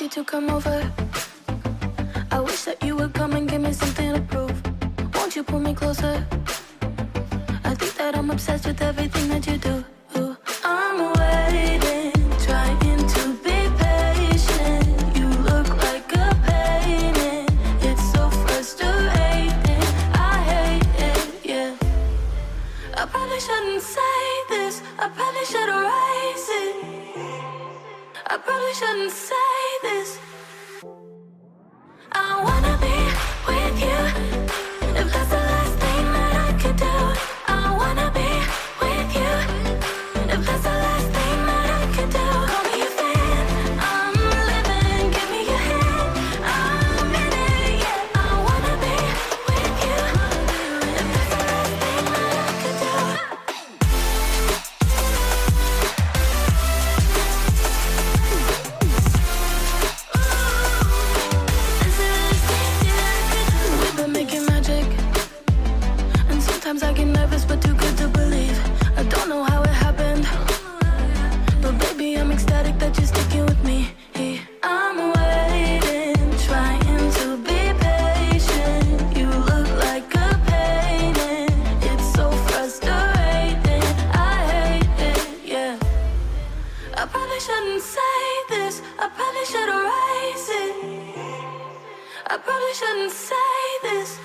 you to come over. I wish that you would come and give me something to prove. Won't you pull me closer? I think that I'm obsessed with everything that you do. I'm waiting, trying to be patient. You look like a painting. It's so frustrating. I hate it, yeah. I probably shouldn't say this. I probably should erase it. I probably shouldn't say this. I wanna be with you. If that's the last thing that I could do, I wanna be with you. If that's the last thing that I could do, call me a fan. I'm living, give me your hand. I'm in it, yeah. I wanna be with you. If that's the last thing that I could do. We've been making magic, and sometimes I get nervous, but too good to believe. I don't know how it happened, but baby, I'm ecstatic that you're sticking with me. I'm waiting, trying to be patient. You look like a painting. It's so frustrating. I hate it, yeah. I probably shouldn't say this. I probably should erase it. I probably shouldn't say this.